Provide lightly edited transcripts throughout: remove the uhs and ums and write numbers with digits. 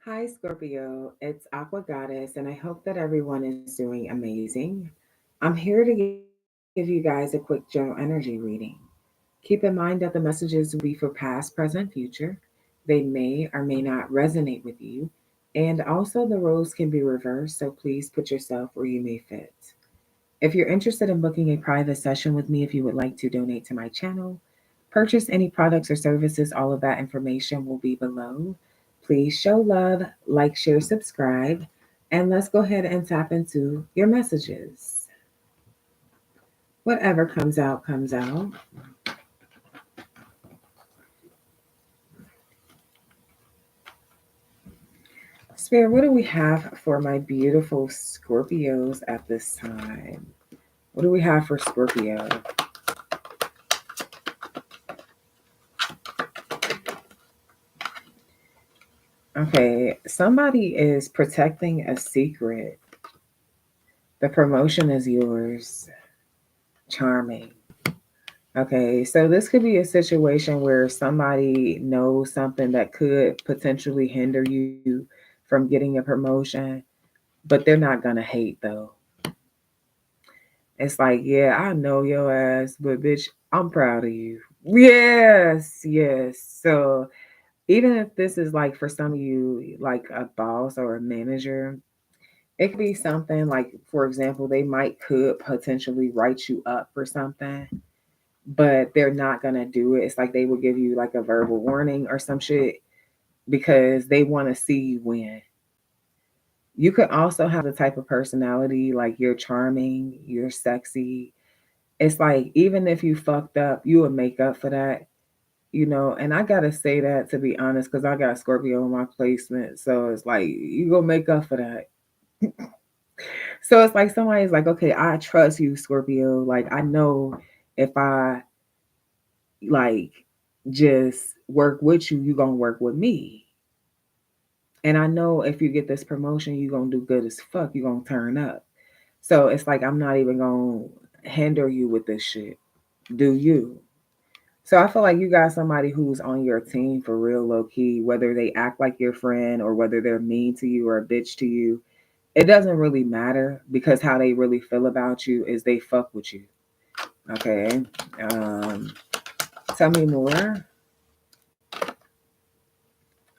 Hi, Scorpio. It's Aqua Goddess, and I hope that everyone is doing amazing. I'm here to give you guys a quick general energy reading. Keep in mind that the messages will be for past, present, future. They may or may not resonate with you. And also, the roles can be reversed, so please put yourself where you may fit. If you're interested in booking a private session with me, if you would like to donate to my channel, purchase any products or services, all of that information will be below. Please show love, like, share, subscribe, and let's go ahead and tap into your messages. Whatever comes out, comes out. Spirit, what do we have for my beautiful Scorpios at this time? What do we have for Scorpio? Okay, somebody is protecting a secret. The promotion is yours. Charming. Okay, so this could be a situation where somebody knows something that could potentially hinder you from getting a promotion, but they're not gonna hate though. It's like, yeah, I know your ass, but bitch, I'm proud of you. Yes, yes. So even if this is like for some of you, like a boss or a manager, it could be something like, for example, they might could potentially write you up for something, but they're not gonna do it. It's like they will give you like a verbal warning or some shit because they want to see you win. You could also have the type of personality like you're charming, you're sexy. It's like even if you fucked up, you would make up for that, you know. And I gotta say that to be honest, because I got Scorpio in my placement, so it's like you go make up for that. So it's like somebody's like, okay, I trust you, Scorpio. Like I know if I like just work with you, you gonna work with me. And I know if you get this promotion, you gonna do good as fuck. You gonna turn up. So it's like I'm not even gonna hinder you with this shit. Do you? So I feel like you got somebody who's on your team for real low key, whether they act like your friend or whether they're mean to you or a bitch to you. It doesn't really matter because how they really feel about you is they fuck with you. Okay. Um, Tell me more.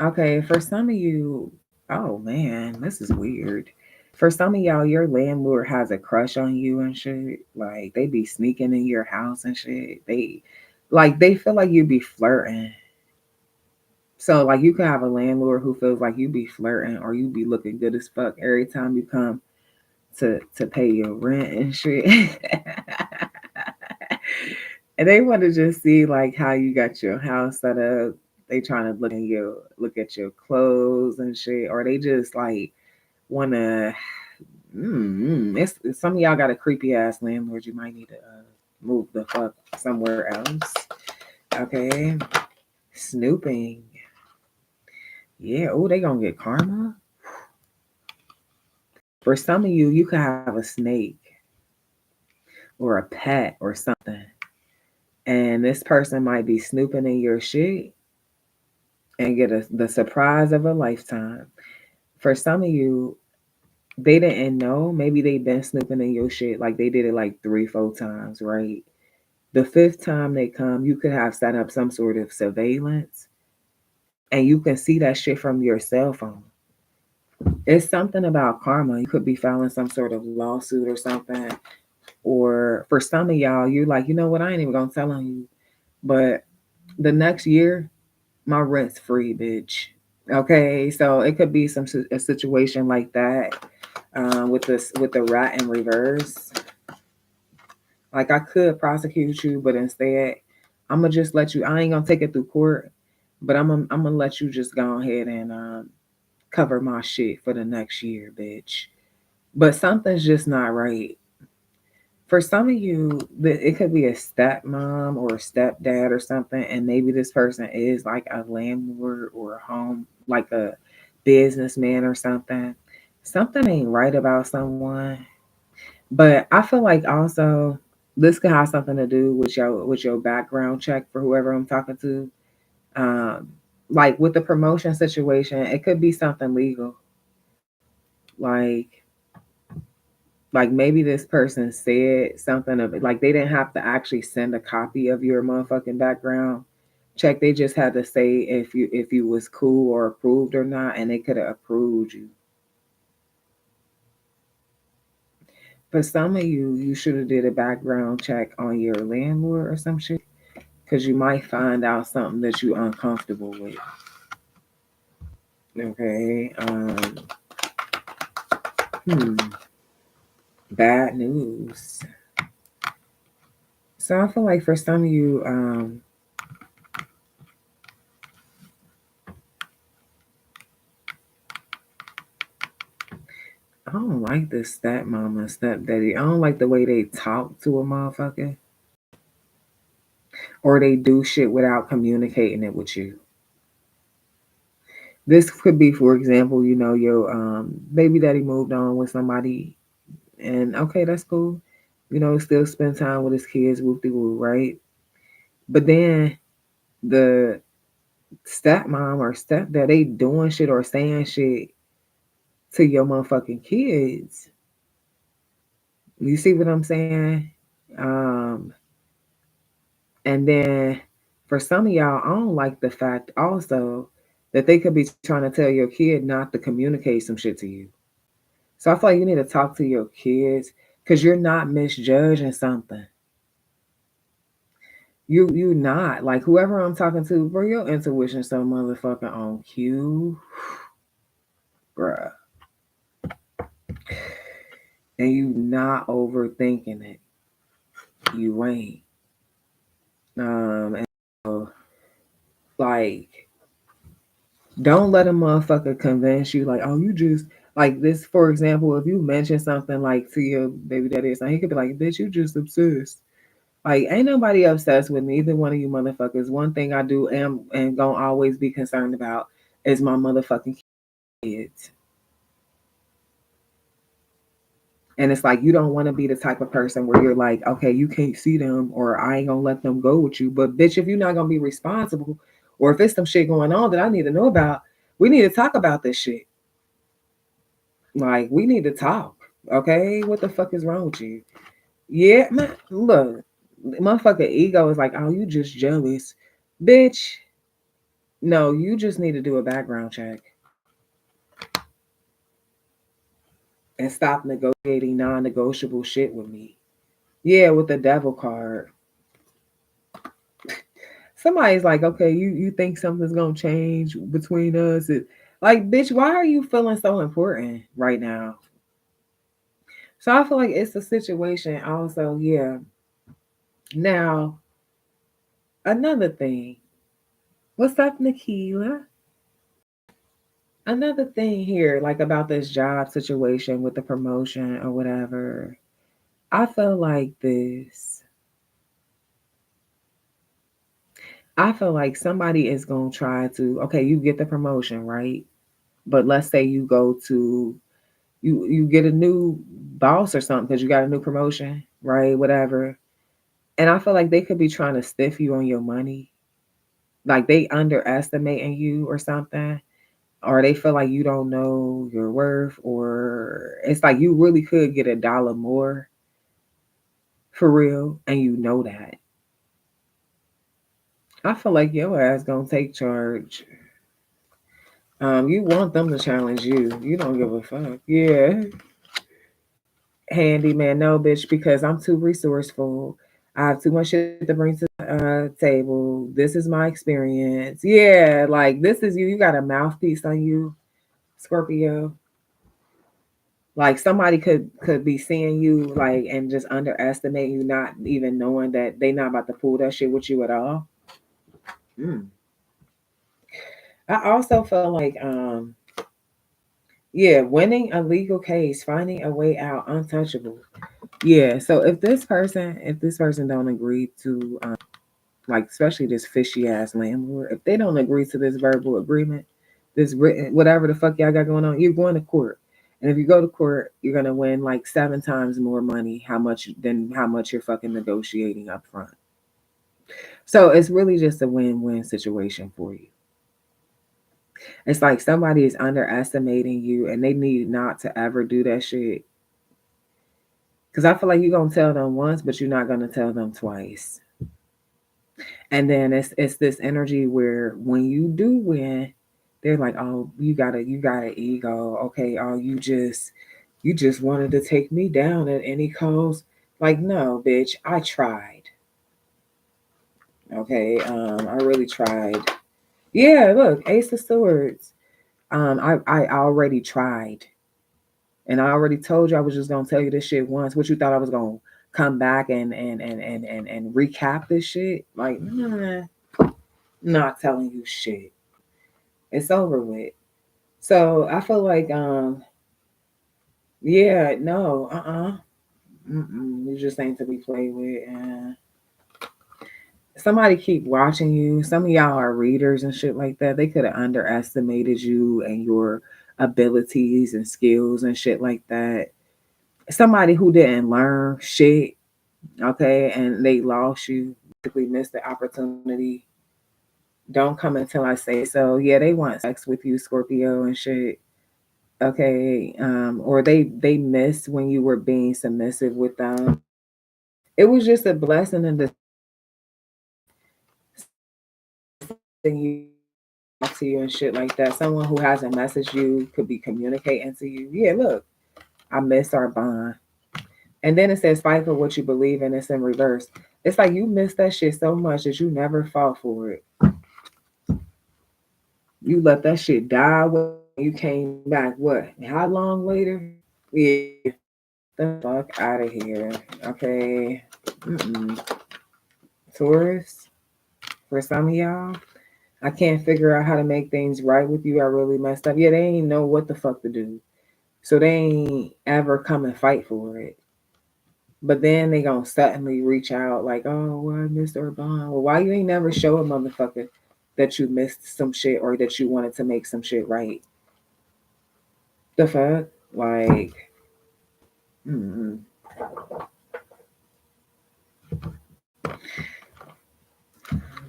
Okay, for some of you, oh man, this is weird. For some of y'all, your landlord has a crush on you and shit. Like they be sneaking in your house and shit. They feel like you be flirting. So like you can have a landlord who feels like you be flirting or you be looking good as fuck every time you come to pay your rent and shit. And they want to just see like how you got your house set up. They trying to look at your clothes and shit, or they just like want to. Some of y'all got a creepy ass landlord. You might need to move the fuck somewhere else. Okay, snooping. Yeah. Oh, they gonna get karma. For some of you, you could have a snake or a pet or something, and this person might be snooping in your shit and get the surprise of a lifetime. For some of you, they didn't know. Maybe they been snooping in your shit. Like they did it like three, four times, right? The fifth time they come, you could have set up some sort of surveillance and you can see that shit from your cell phone. It's something about karma. You could be filing some sort of lawsuit or something. Or for some of y'all, you're like, you know what? I ain't even gonna tell on you. But the next year, my rent's free, bitch. Okay, so it could be a situation like that with the rat in reverse. Like I could prosecute you, but instead, I'm gonna just let you. I ain't gonna take it through court, but I'm gonna let you just go ahead and cover my shit for the next year, bitch. But something's just not right. For some of you, it could be a stepmom or a stepdad or something, and maybe this person is like a landlord or a home, like a businessman or something. Something ain't right about someone. But I feel like also this could have something to do with your background check for whoever I'm talking to. Um, Like with the promotion situation, it could be something legal. Like maybe this person said something of it. Like they didn't have to actually send a copy of your motherfucking background check. They just had to say if you was cool or approved or not, and they could have approved you. For some of you, you should have did a background check on your landlord or some shit, because you might find out something that you uncomfortable with. Okay. Hmm. Bad news. So I feel like for some of you, I don't like this stepmama, stepdaddy. I don't like the way they talk to a motherfucker, or they do shit without communicating it with you. This could be, for example, your baby daddy moved on with somebody, and okay, that's cool. Still spend time with his kids, whoop de woo, right? But then the stepmom or stepdad, they doing shit or saying shit to your motherfucking kids. You see what I'm saying? Um, and then for some of y'all, I don't like the fact also that they could be trying to tell your kid not to communicate some shit to you. So I feel like you need to talk to your kids because you're not misjudging something. You not like whoever I'm talking to, bro. Your intuition so motherfucking on cue, bruh, and you not overthinking it. You ain't. And so, like, don't let a motherfucker convince you like, oh, you just like this. For example, if you mention something like to your baby daddy or something, he could be like, bitch, you just obsessed. Like, ain't nobody obsessed with neither one of you motherfuckers. One thing I do am and gonna always be concerned about is my motherfucking kids. And it's like you don't want to be the type of person where you're like, okay, you can't see them or I ain't gonna let them go with you. But bitch, if you're not gonna be responsible, or if it's some shit going on that I need to know about, we need to talk about this shit. Like, we need to talk. Okay? What the fuck is wrong with you? Yeah, man, look, motherfucker ego is like, oh, you just jealous. Bitch, no, you just need to do a background check and stop negotiating non negotiable shit with me. Yeah, with the devil card. Somebody's like, okay, you think something's gonna change between us? Like, bitch, why are you feeling so important right now? So I feel like it's a situation also, yeah. Now, another thing. What's up, Nikila? Another thing here, like about this job situation with the promotion or whatever, I feel like this. I feel like somebody is going to try to, okay, you get the promotion, right? But let's say you go to, you get a new boss or something because you got a new promotion, right? Whatever. And I feel like they could be trying to stiff you on your money. Like they underestimating you or something. Or they feel like you don't know your worth, or it's like you really could get $1 more for real, and you know that. I feel like your ass gonna take charge. You want them to challenge you. You don't give a fuck. Yeah, handyman, no bitch, because I'm too resourceful. I have too much shit to bring to the table. This is my experience. Yeah, like this is you. You got a mouthpiece on you, Scorpio. Like somebody could be seeing you like and just underestimate you, not even knowing that they not about to pull that shit with you at all. Mm. I also feel like yeah, winning a legal case, finding a way out, untouchable. Yeah, so if this person don't agree to like especially this fishy ass landlord, if they don't agree to this verbal agreement, this written whatever the fuck y'all got going on, you're going to court. And if you go to court, you're gonna win like 7 times more money how much you're fucking negotiating up front. So it's really just a win-win situation for you. It's like somebody is underestimating you and they need not to ever do that shit. Because I feel like you're going to tell them once, but you're not going to tell them twice. And then it's this energy where when you do win, they're like, "Oh, you got an ego. Okay, oh, you just wanted to take me down at any cost." Like, no, bitch, I tried. Okay, I really tried. Yeah, look, Ace of Swords. I already tried, and I already told you I was just gonna tell you this shit once. What you thought I was gonna come back and recap this shit? Like, nah, not telling you shit. It's over with. So I feel like, yeah, no, you just ain't to be played with. And somebody keep watching you. Some of y'all are readers and shit like that. They could have underestimated you and your abilities and skills and shit like that. Somebody who didn't learn shit, okay, and they lost you, basically missed the opportunity. Don't come until I say so. Yeah, they want sex with you, Scorpio and shit. Okay, or they missed when you were being submissive with them. It was just a blessing and you talk to you and shit like that. Someone who hasn't messaged you could be communicating to you. Yeah, look, I miss our bond. And then it says fight for what you believe in. It's in reverse. It's like you missed that shit so much that you never fought for it. You let that shit die when you came back. What? How long later? Yeah, the fuck out of here. Okay. Mm-mm. Taurus, for some of y'all, I can't figure out how to make things right with you. I really messed up. Yeah, they ain't know what the fuck to do. So they ain't ever come and fight for it. But then they gonna suddenly reach out like, oh, well, I missed our bond. Well, why you ain't never show a motherfucker that you missed some shit or that you wanted to make some shit right? The fuck? Like, mm-mm.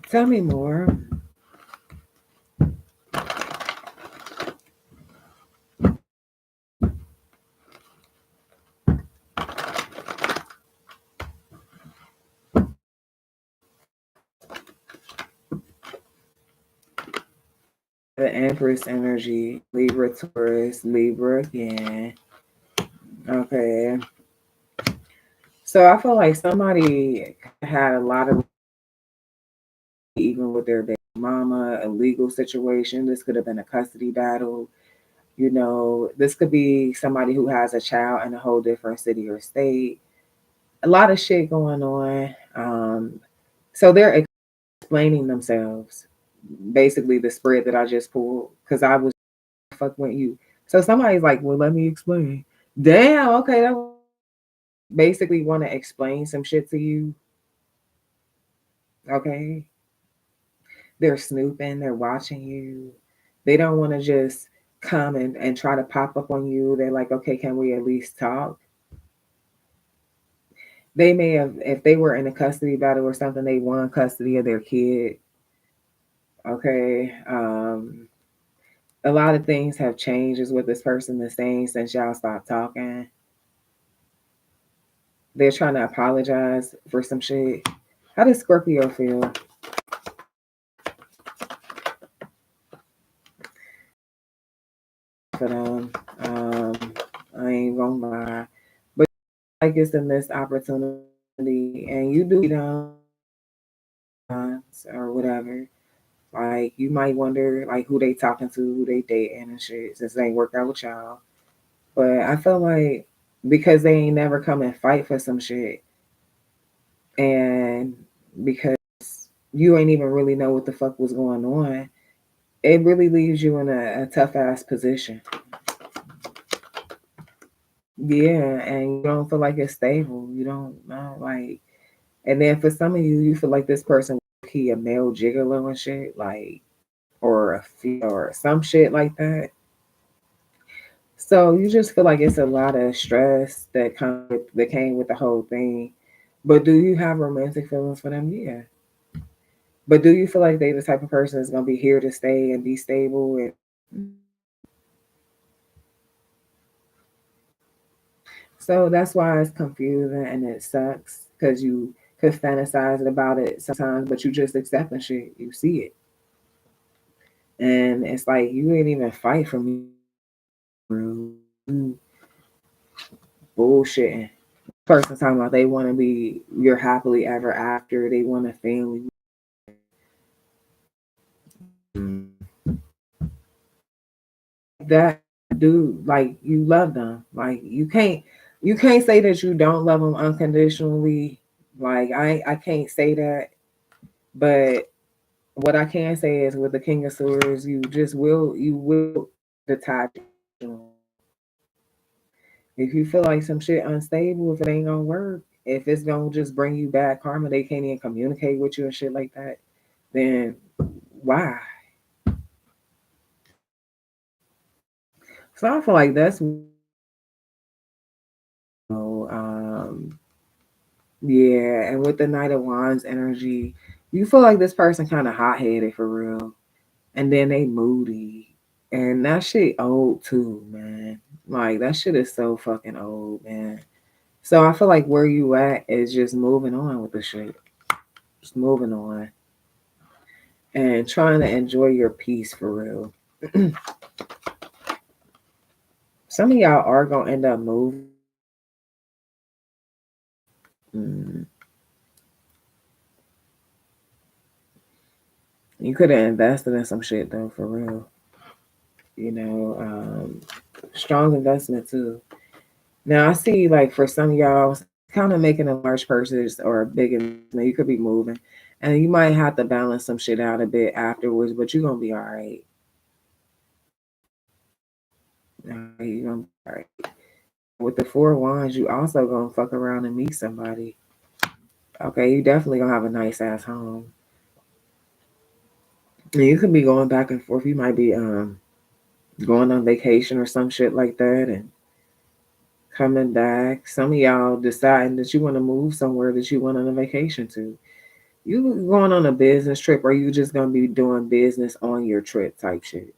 Tell me more. The Empress energy, Libra, Taurus, Libra again. Okay. So I feel like somebody had a lot of, even with their baby mama, a legal situation. This could have been a custody battle. You know, this could be somebody who has a child in a whole different city or state. A lot of shit going on. So they're explaining themselves. Basically, the spread that I just pulled because I was fuck with you. So somebody's like, "Well, let me explain." Damn. Okay, that basically want to explain some shit to you. Okay, they're snooping. They're watching you. They don't want to just come and try to pop up on you. They're like, "Okay, can we at least talk?" They may have, if they were in a custody battle or something, they won custody of their kid. Okay. A lot of things have changed, is what this person is saying, since y'all stopped talking. They're trying to apologize for some shit. How does Scorpio feel for them? Um, I ain't gonna lie. But like it's a missed opportunity and you do or whatever. Like you might wonder like who they talking to, who they dating and shit, since they ain't work out with y'all. But I feel like because they ain't never come and fight for some shit, and because you ain't even really know what the fuck was going on, it really leaves you in a tough ass position. Yeah, and you don't feel like it's stable. You don't know, like, and then for some of you, you feel like this person he a male gigolo and shit, like, or a or some shit like that. So you just feel like it's a lot of stress that came with the whole thing. But do you have romantic feelings for them? Yeah. But do you feel like they the type of person that's gonna be here to stay and be stable? And so that's why it's confusing and it sucks because you could fantasize about it sometimes, but you just accepting shit. You see it, and it's like you ain't even fight for me, bro. You bullshitting. Person talking about they want to be your happily ever after. They want a family. Mm. That dude, like you love them. Like you can't say that you don't love them unconditionally. Like I can't say that, but what I can say is with the King of Swords, you will detach. If you feel like some shit unstable, if it ain't gonna work, if it's gonna just bring you bad karma, they can't even communicate with you and shit like that, then why? So I feel like that's yeah, and with the Knight of Wands energy, you feel like this person kind of hot headed for real, and then they moody, and that shit old too, man. Like that shit is so fucking old, man. So I feel like where you at is just moving on with the shit, just moving on and trying to enjoy your peace for real. Some of y'all are gonna end up moving. Mm, you could have invested in some shit though, for real. You know, strong investment too. Now I see like for some of y'all kind of making a large purchase or a big investment, you could be moving. And you might have to balance some shit out a bit afterwards, but you're gonna be all right. You're gonna be all right. With the four of wands, you also gonna fuck around and meet somebody. Okay, you definitely gonna have a nice ass home. And you could be going back and forth. You might be going on vacation or some shit like that and coming back. Some of y'all deciding that you want to move somewhere that you went on a vacation to. You going on a business trip or you just gonna be doing business on your trip type shit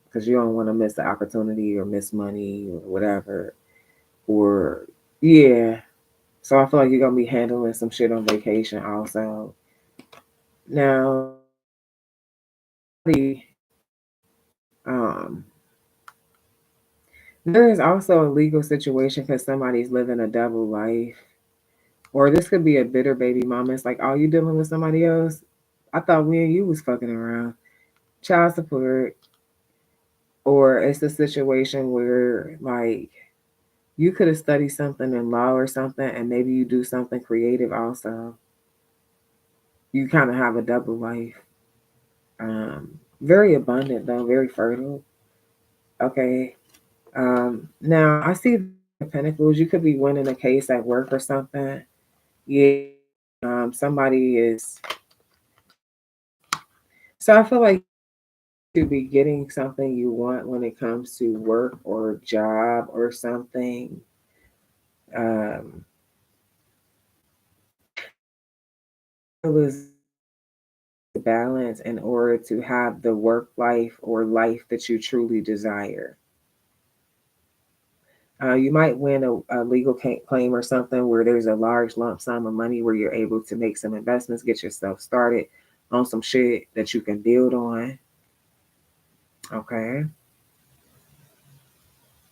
because you don't want to miss the opportunity or miss money or whatever. Or yeah, so I feel like you're gonna be handling some shit on vacation also. Now, the um, there is also a legal situation because somebody's living a double life, or this could be a bitter baby mama. It's like, oh, you dealing with somebody else? I thought me and you was fucking around. Child support, or it's a situation where like you could have studied something in law or something, and maybe you do something creative also. You kind of have a double life. Um, very abundant though, very fertile. Okay. Now I see the Pentacles. You could be winning a case at work or something. Yeah. Somebody is. So I feel like to be getting something you want when it comes to work or job or something. Um, it was balance in order to have the work life or life that you truly desire. You might win a legal claim or something where there's a large lump sum of money where you're able to make some investments, get yourself started on some shit that you can build on. Okay.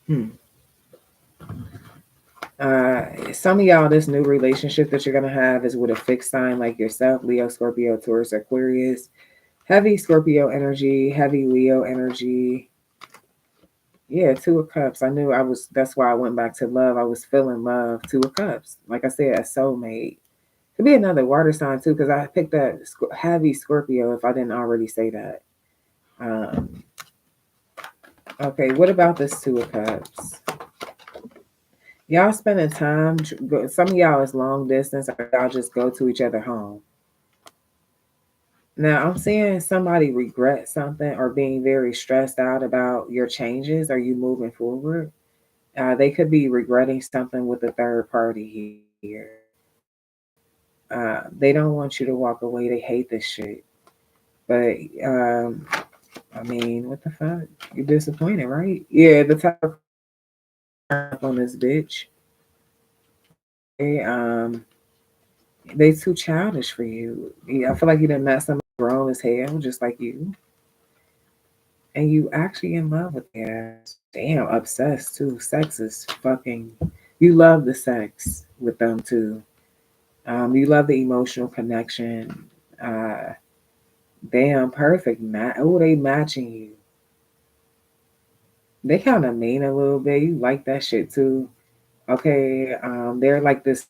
Hmm. Uh, some of y'all, this new relationship that you're gonna have is with a fixed sign like yourself, Leo, Scorpio, Taurus, Aquarius. Heavy Scorpio energy, heavy Leo energy. Yeah, Two of Cups. I knew I was. That's why I went back to love. I was feeling love. Two of Cups. Like I said, a soulmate. Could be another water sign too, because I picked that heavy Scorpio. If I didn't already say that. Um, okay, what about this Two of Cups? Y'all spending time. Some of y'all is long distance, or y'all just go to each other home. Now I'm seeing somebody regret something or being very stressed out about your changes. Are you moving forward? They could be regretting something with a third party here. They don't want you to walk away. They hate this shit. But I mean, what the fuck? You're disappointed, right? Yeah, the type of on this bitch. They too childish for you. Yeah, I feel like you done met somebody grown as hell, just like you, and you actually in love with their ass. Damn, obsessed too. Sex is fucking. You love the sex with them too. You love the emotional connection. Uh, Damn, perfect match. Oh, they matching you. They kind of mean a little bit. You like that shit too. Okay, they're like this,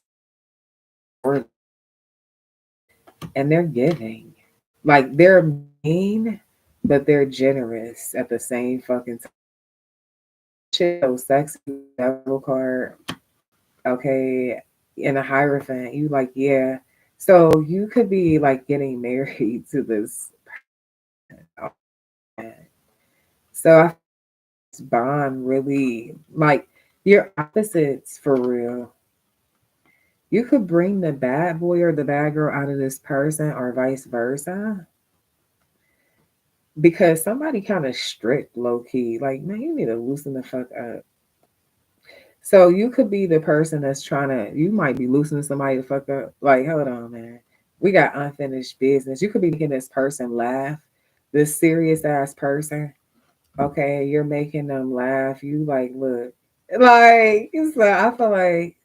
and they're giving. Like they're mean, but they're generous at the same fucking time. Shit so sexy, devil card. Okay, in a hierophant, you like yeah. So you could be like getting married to this. So I feel this bond really like you're opposites for real. You could bring the bad boy or the bad girl out of this person, or vice versa, because somebody kind of strict, low key. Like, man, you need to loosen the fuck up. So you could be the person that's trying to. You might be loosening somebody the fuck up. Like, hold on, man. We got unfinished business. You could be making this person laugh, this serious ass person. Okay, you're making them laugh. You like, look, like, so I feel like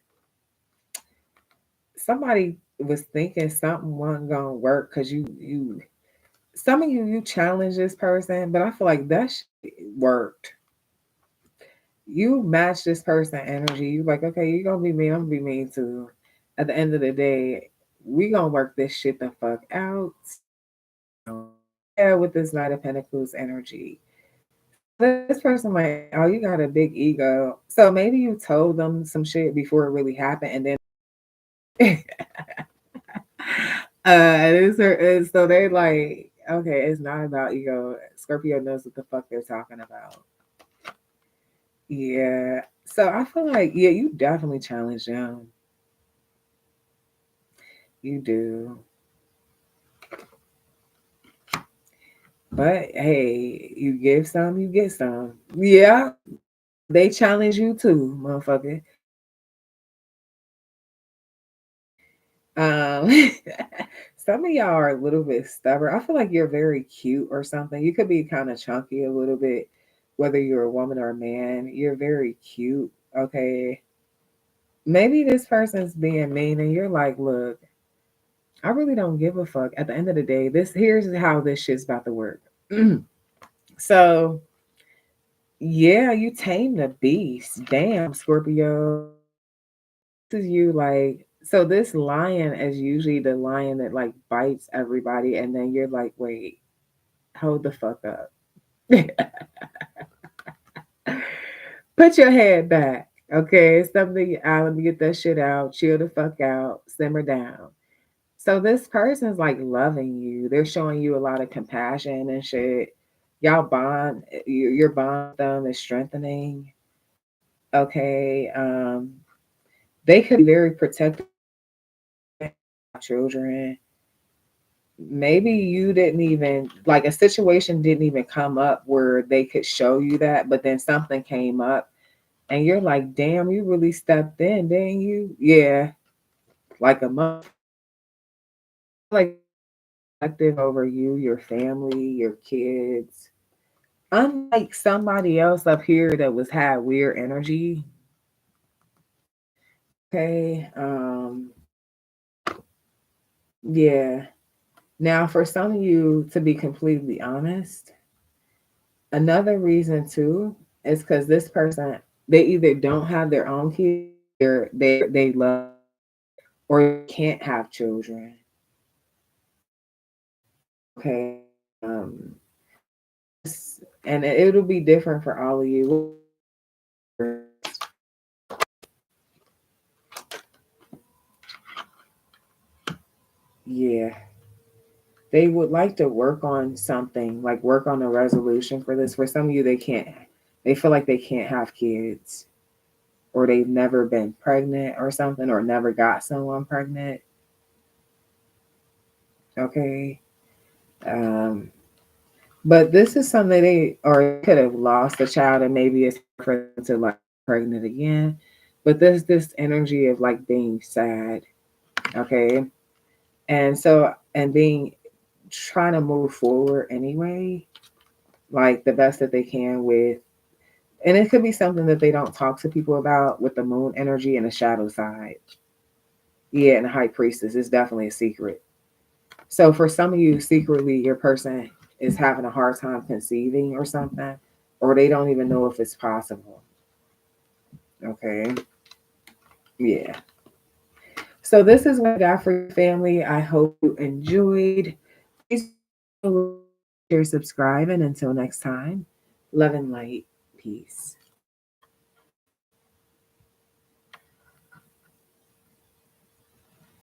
somebody was thinking something wasn't gonna work because you some of you challenge this person, but I feel like that shit worked. You match this person energy. You like, okay, you gonna be mean, I'm gonna be mean too. At the end of the day, we gonna work this shit the fuck out. Yeah, with this Knight of Pentacles energy. This person like, oh, you got a big ego. So maybe you told them some shit before it really happened, and then so they like, okay, it's not about ego. Scorpio knows what the fuck they're talking about. Yeah. So I feel like, yeah, you definitely challenge them. You do. But hey, you give some, you get some. Yeah. They challenge you too, motherfucker. Um some of y'all are a little bit stubborn. I feel like you're very cute or something. You could be kind of chunky a little bit, whether you're a woman or a man. You're very cute. Okay. Maybe this person's being mean and you're like, look, I really don't give a fuck. At the end of the day, this here's how this shit's about to work. So yeah, you tame the beast. Damn, Scorpio. This is you like so this lion is usually the lion that like bites everybody, and then you're like, wait, hold the fuck up. Put your head back. Okay, something out, let me get that shit out, chill the fuck out, simmer down. So this person's like loving you. They're showing you a lot of compassion and shit. Y'all bond, your bond with them is strengthening. Okay. They could be very protective of children. Maybe you didn't even like a situation didn't even come up where they could show you that, but then something came up and you're like, damn, you really stepped in, didn't you? Yeah. Like a month. Like active over you, your family, your kids. Unlike somebody else up here that was had weird energy. Okay. Yeah. Now for some of you, to be completely honest, another reason too is because this person they either don't have their own kids, they love, or can't have children. Okay. Um, and it'll be different for all of you. Yeah, they would like to work on something, like work on a resolution for this. For some of you, they can't. They feel like they can't have kids, or they've never been pregnant, or something, or never got someone pregnant. Okay. Um, but this is something they could have lost a child and maybe it's hard for them to like pregnant again. But there's this energy of like being sad. Okay. And so, and being trying to move forward anyway, like the best that they can with, and it could be something that they don't talk to people about with the moon energy and the shadow side. Yeah, and the high priestess is definitely a secret. So for some of you, secretly, your person is having a hard time conceiving or something, or they don't even know if it's possible. Okay. Yeah. So this is what I got for your family. I hope you enjoyed. Please share, subscribe, and until next time, love and light. Peace.